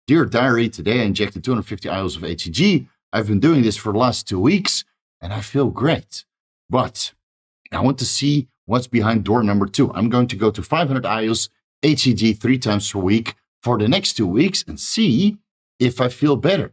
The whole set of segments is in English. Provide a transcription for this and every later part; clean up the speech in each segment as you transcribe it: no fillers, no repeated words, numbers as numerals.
Dear diary, today I injected 250 IUs of HCG. I've been doing this for the last 2 weeks and I feel great. But I want to see what's behind door number 2. I'm going to go to 500 IUs HCG 3 times per week for the next 2 weeks and see if I feel better.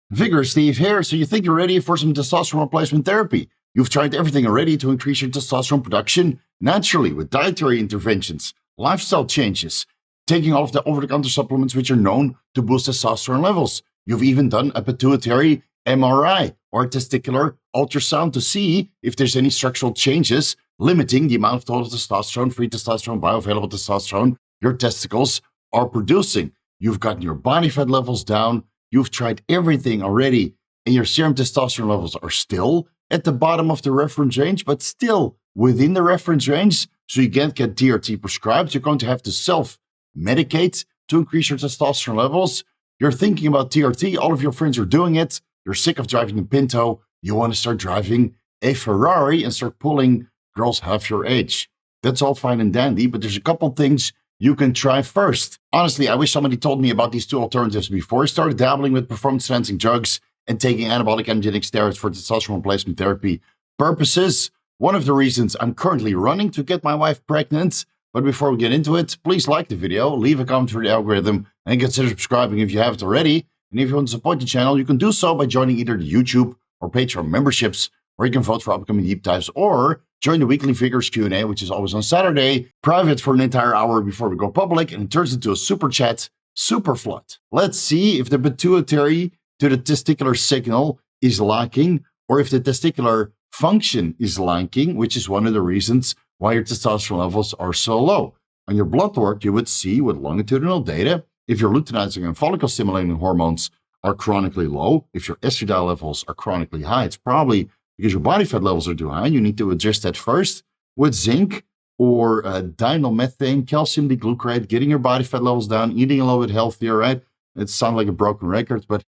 Vigorous Steve here. So you think you're ready for some testosterone replacement therapy? You've tried everything already to increase your testosterone production naturally with dietary interventions, lifestyle changes, taking all of the over-the-counter supplements which are known to boost testosterone levels. You've even done a pituitary MRI or testicular ultrasound to see if there's any structural changes limiting the amount of total testosterone, free testosterone, bioavailable testosterone your testicles are producing. You've gotten your body fat levels down. You've tried everything already, and your serum testosterone levels are still at the bottom of the reference range, but still within the reference range. So you can't get TRT prescribed. You're going to have to self-medicate to increase your testosterone levels. You're thinking about TRT. All of your friends are doing it. You're sick of driving a Pinto. You want to start driving a Ferrari and start pulling girls half your age. That's all fine and dandy, but there's a couple things you can try first. Honestly, I wish somebody told me about these 2 alternatives before I started dabbling with performance-enhancing drugs and taking anabolic androgenic steroids for testosterone replacement therapy purposes. One of the reasons I'm currently running to get my wife pregnant. But before we get into it, please like the video, leave a comment for the algorithm, and consider subscribing if you haven't already. And if you want to support the channel, you can do so by joining either the YouTube or Patreon memberships, where you can vote for upcoming deep dives, or join the weekly Vigorous Q&A, which is always on Saturday, private for an entire hour before we go public, and it turns into a super chat, super flood. Let's see if the pituitary to the testicular signal is lacking, or if the testicular function is lacking, which is one of the reasons why your testosterone levels are so low. On your blood work, you would see with longitudinal data if your luteinizing and follicle-stimulating hormones are chronically low. If your estradiol levels are chronically high, it's probably because your body fat levels are too high. You need to adjust that first with zinc or dinomethane, calcium D-glucarate, getting your body fat levels down, eating a little bit healthier, right? It sounds like a broken record, but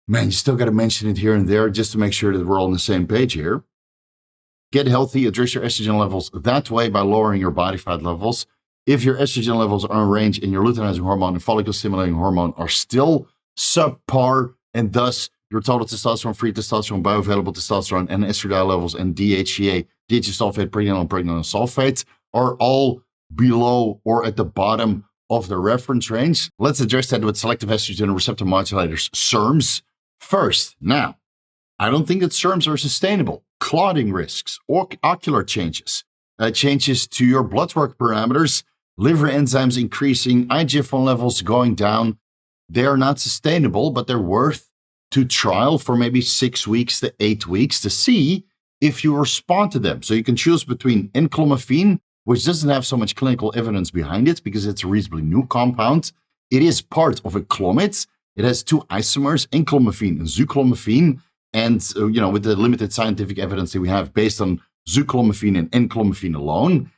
man, you still got to mention it here and there just to make sure that we're all on the same page here. Get healthy, address your estrogen levels that way by lowering your body fat levels. If your estrogen levels are in range and your luteinizing hormone and follicle-stimulating hormone are still subpar, and thus your total testosterone, free testosterone, bioavailable testosterone, and estradiol levels and DHEA, DHEA sulfate, pregnenolone, and pregnenolone sulfate are all below or at the bottom of the reference range. Let's address that with selective estrogen receptor modulators, SERMs, first. Now, I don't think that SERMs are sustainable. Clotting risks, or ocular changes, changes to your blood work parameters, liver enzymes increasing, IGF-1 levels going down. They are not sustainable, but they're worth to trial for maybe 6 weeks to 8 weeks to see if you respond to them. So you can choose between Enclomiphene, which doesn't have so much clinical evidence behind it because it's a reasonably new compound. It is part of a Clomid. It has 2 isomers, Enclomiphene and Zuclomiphene. And, with the limited scientific evidence that we have based on Zuclomiphene and Enclomiphene alone,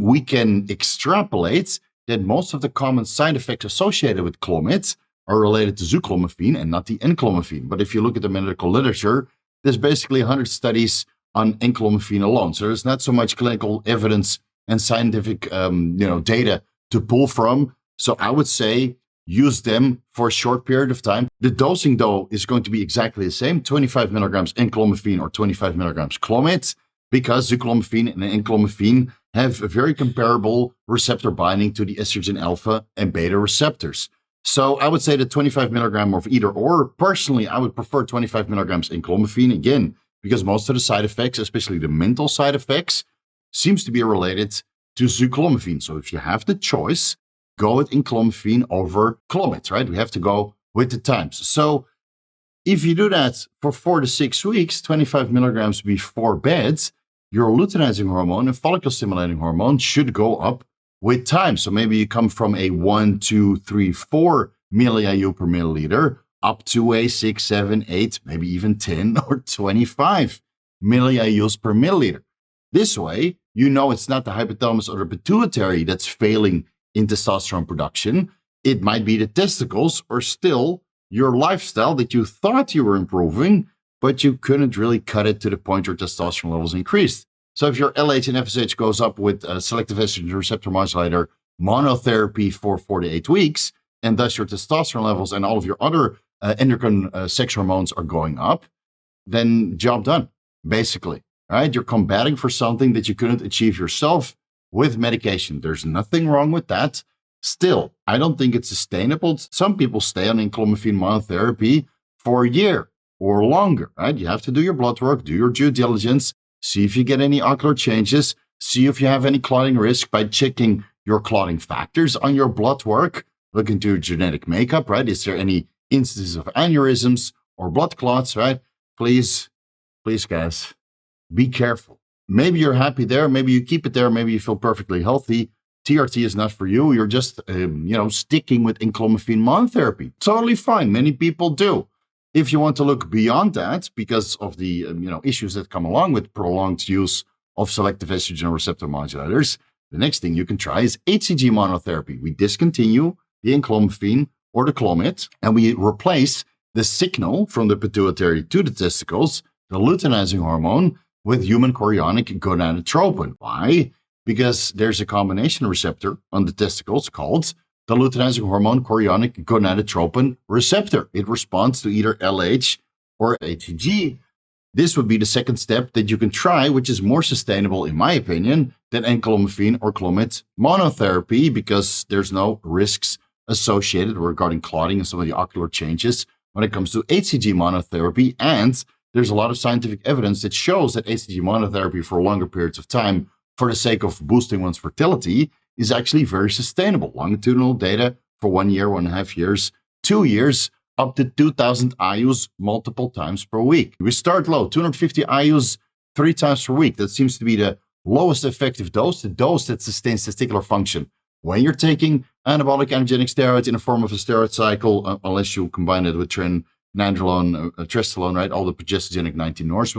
we can extrapolate that most of the common side effects associated with Clomid are related to Zuclomiphene and not the Enclomiphene. But if you look at the medical literature, there's basically 100 studies on Enclomiphene alone. So there's not so much clinical evidence and scientific, data to pull from. So I would say use them for a short period of time. The dosing, though, is going to be exactly the same, 25 milligrams Enclomiphene or 25 milligrams Clomid, because Zuclomiphene and Enclomiphene have a very comparable receptor binding to the estrogen alpha and beta receptors. So I would say that 25 milligram of either or. Personally, I would prefer 25 milligrams Enclomiphene, again, because most of the side effects, especially the mental side effects, seems to be related to Zuclomiphene. So if you have the choice, go with Enclomiphene over Clomid, right? We have to go with the times. So if you do that for 4 to 6 weeks, 25 milligrams before bed, your luteinizing hormone and follicle-stimulating hormone should go up with time. So maybe you come from a 1, 2, 3, 4 milliIU per milliliter up to a 6, 7, 8, maybe even 10 or 25 milliIUs per milliliter. This way, it's not the hypothalamus or the pituitary that's failing in testosterone production. It might be the testicles or still your lifestyle that you thought you were improving, but you couldn't really cut it to the point where testosterone levels increased. So if your LH and FSH goes up with a selective estrogen receptor modulator monotherapy for 4 to 8 weeks, and thus your testosterone levels and all of your other endocrine sex hormones are going up, then job done, basically. Right? You're combating for something that you couldn't achieve yourself with medication. There's nothing wrong with that. Still, I don't think it's sustainable. Some people stay on enclomiphene monotherapy for a year or longer, right? You have to do your blood work, do your due diligence, see if you get any ocular changes, see if you have any clotting risk by checking your clotting factors on your blood work, look into your genetic makeup, right? Is there any instances of aneurysms or blood clots, right? Please, guys, be careful. Maybe you're happy there. Maybe you keep it there. Maybe you feel perfectly healthy. TRT is not for you. You're just, sticking with enclomiphene monotherapy. Totally fine. Many people do. If you want to look beyond that, because of the, issues that come along with prolonged use of selective estrogen receptor modulators, the next thing you can try is HCG monotherapy. We discontinue the enclomiphene or the Clomid, and we replace the signal from the pituitary to the testicles, the luteinizing hormone, with human chorionic gonadotropin. Why? Because there's a combination receptor on the testicles called the luteinizing hormone chorionic gonadotropin receptor. It responds to either LH or HCG. This would be the second step that you can try, which is more sustainable, in my opinion, than enclomiphene or Clomid monotherapy, because there's no risks associated regarding clotting and some of the ocular changes when it comes to HCG monotherapy. And there's a lot of scientific evidence that shows that HCG monotherapy for longer periods of time, for the sake of boosting one's fertility, is actually very sustainable. Longitudinal data for 1 year, 1.5 years, 2 years, up to 2,000 IUs multiple times per week. We start low, 250 IUs 3 times per week. That seems to be the lowest effective dose, the dose that sustains testicular function. When you're taking anabolic androgenic steroids in the form of a steroid cycle, unless you combine it with nandrolone, trestolone, right? All the progestogenic 19-nors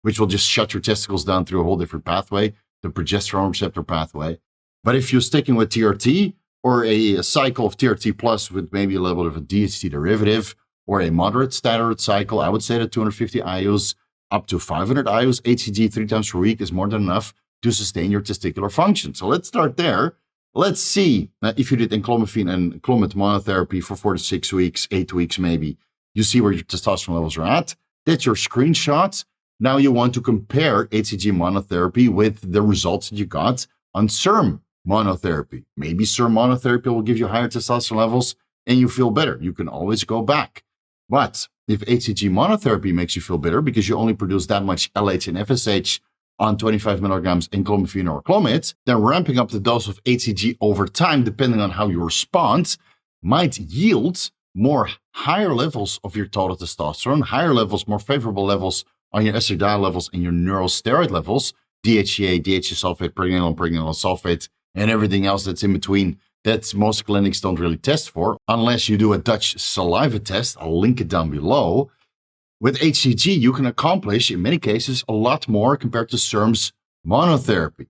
which will just shut your testicles down through a whole different pathway, the progesterone receptor pathway. But if you're sticking with TRT or a cycle of TRT plus with maybe a little bit of a DHT derivative or a moderate steroid cycle, I would say that 250 IUs up to 500 IUs HCG 3 times per week is more than enough to sustain your testicular function. So let's start there. Let's see if you did enclomiphene and Clomid monotherapy for 4 to 6 weeks, 8 weeks maybe. You see where your testosterone levels are at. That's your screenshot. Now you want to compare HCG monotherapy with the results that you got on SERM monotherapy. Maybe SERM monotherapy will give you higher testosterone levels and you feel better. You can always go back. But if HCG monotherapy makes you feel better because you only produce that much LH and FSH on 25 milligrams enclomiphene or Clomid, then ramping up the dose of HCG over time, depending on how you respond, might yield more higher levels of your total testosterone, higher levels, more favorable levels on your estradiol levels and your neurosteroid levals, DHEA, DHEA sulfate, pregnenolone, pregnenolone sulfate, and everything else that's in between that most clinics don't really test for, unless you do a Dutch saliva test. I'll link it down below. With HCG, you can accomplish, in many cases, a lot more compared to SERMs monotherapy.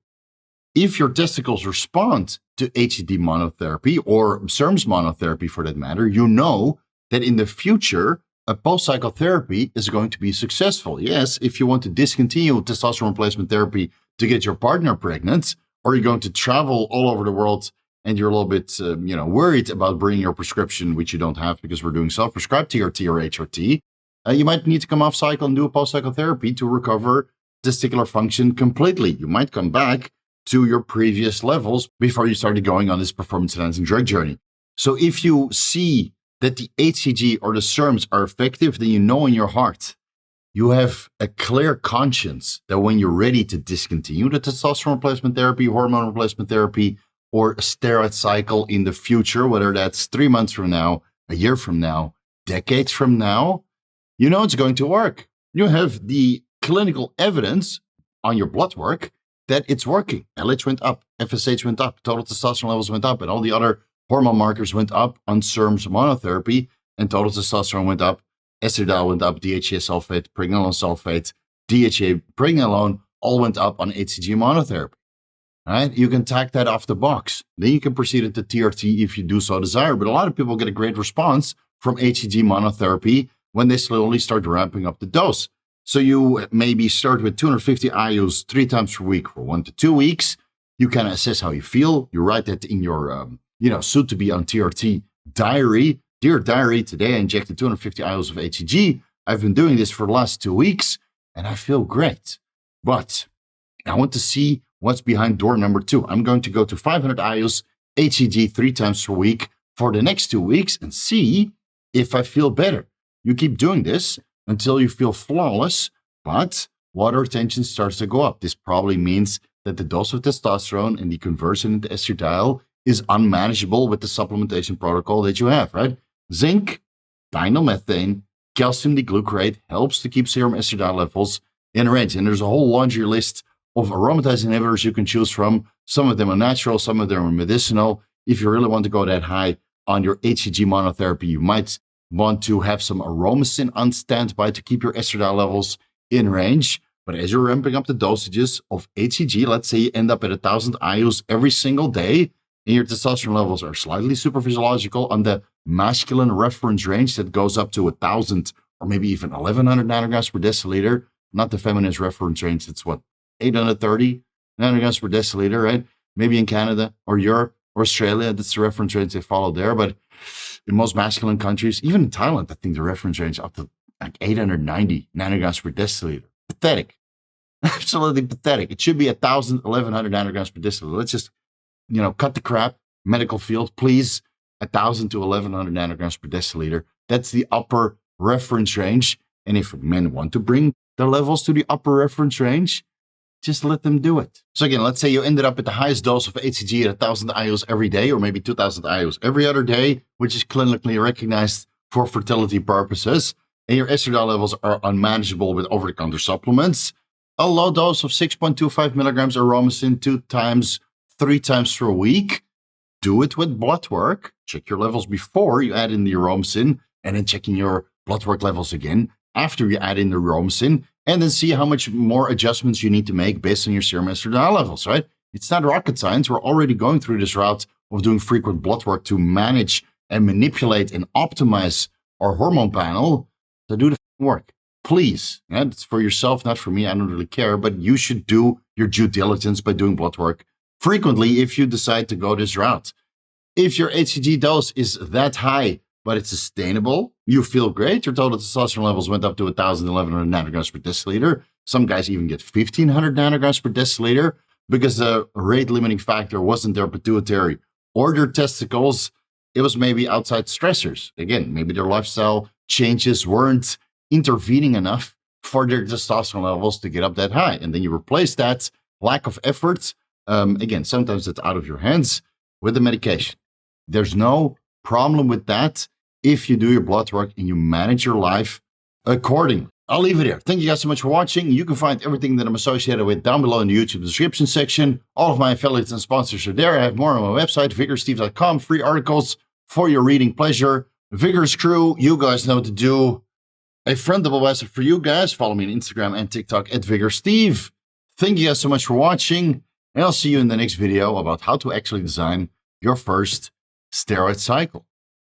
If your testicles respond to HCG monotherapy or SERMs monotherapy for that matter, you know that in the future, a post-cycle therapy is going to be successful. Yes, if you want to discontinue testosterone replacement therapy to get your partner pregnant, or you're going to travel all over the world and you're a little bit, worried about bringing your prescription, which you don't have because we're doing self-prescribed TRT or HRT, you might need to come off cycle and do a post-cycle therapy to recover testicular function completely. You might come back to your previous levels before you started going on this performance-enhancing drug journey. So if you see that the HCG or the SERMs are effective, then you know in your heart, you have a clear conscience that when you're ready to discontinue the testosterone replacement therapy, hormone replacement therapy, or a steroid cycle in the future, whether that's 3 months from now, a year from now, decades from now, you know it's going to work. You have the clinical evidence on your blood work that it's working. LH went up, FSH went up, total testosterone levels went up, and all the other hormone markers went up on SERMs monotherapy, and total testosterone went up, estradiol went up, DHEA sulfate, pregnenolone sulfate, DHEA pregnenolone all went up on HCG monotherapy. Right? You can tack that off the box. Then you can proceed into TRT if you do so desire. But a lot of people get a great response from HCG monotherapy when they slowly start ramping up the dose. So you maybe start with 250 IUs 3 times per week for 1 to 2 weeks. You can assess how you feel. You write that in your, soon to be on TRT diary. Dear diary, today I injected 250 IUs of HCG. I've been doing this for the last 2 weeks and I feel great. But I want to see what's behind door number 2. I'm going to go to 500 IUs HCG 3 times per week for the next 2 weeks and see if I feel better. You keep doing this until you feel flawless, but water retention starts to go up. This probably means that the dose of testosterone and the conversion into estradiol is unmanageable with the supplementation protocol that you have, right? Zinc, diethylmethane, calcium D-glucarate helps to keep serum estradiol levels in range. And there's a whole laundry list of aromatase inhibitors you can choose from. Some of them are natural, some of them are medicinal. If you really want to go that high on your HCG monotherapy, you might want to have some aromasin on standby to keep your estradiol levels in range. But as you're ramping up the dosages of HCG, let's say you end up at 1,000 IUs every single day, and your testosterone levels are slightly superphysiological on the masculine reference range that goes up to 1,000 or maybe even 1,100 nanograms per deciliter, not the feminist reference range. It's 830 nanograms per deciliter, right? Maybe in Canada or Europe or Australia, that's the reference range they follow there. But in most masculine countries, even in Thailand, I think the reference range up to like 890 nanograms per deciliter. Pathetic. Absolutely pathetic. It should be 1,000, 1,100 nanograms per deciliter. Let's just, cut the crap. Medical field, please. 1,000 to 1,100 nanograms per deciliter. That's the upper reference range. And if men want to bring their levels to the upper reference range, just let them do it. So again, let's say you ended up at the highest dose of HCG at 1,000 IUs every day, or maybe 2,000 IUs every other day, which is clinically recognized for fertility purposes, and your estradiol levels are unmanageable with over-the-counter supplements. A low dose of 6.25 milligrams aromasin 3 times per week. Do it with blood work. Check your levels before you add in the aromasin, and then checking your blood work levels again after you add in the aromasin, and then see how much more adjustments you need to make based on your serum estradiol levels, right? It's not rocket science. We're already going through this route of doing frequent blood work to manage and manipulate and optimize our hormone panel. So do the work, please. And it's for yourself, not for me. I don't really care, but you should do your due diligence by doing blood work frequently if you decide to go this route. If your HCG dose is that high, but it's sustainable, you feel great, your total testosterone levels went up to 1,000, 1,100 nanograms per deciliter. Some guys even get 1,500 nanograms per deciliter because the rate limiting factor wasn't their pituitary or their testicles. It was maybe outside stressors. Again, maybe their lifestyle changes weren't intervening enough for their testosterone levels to get up that high. And then you replace that lack of effort. Again, sometimes it's out of your hands with the medication. There's no problem with that if you do your blood work and you manage your life accordingly. I'll leave it here. Thank you guys so much for watching. You can find everything that I'm associated with down below in the YouTube description section. All of my affiliates and sponsors are there. I have more on my website, vigoroussteve.com, free articles for your reading pleasure. Vigorous crew, you guys know what to do. A friend of a for you guys. Follow me on Instagram and TikTok at vigoroussteve. Thank you guys so much for watching, and I'll see you in the next video about how to actually design your first steroid cycle.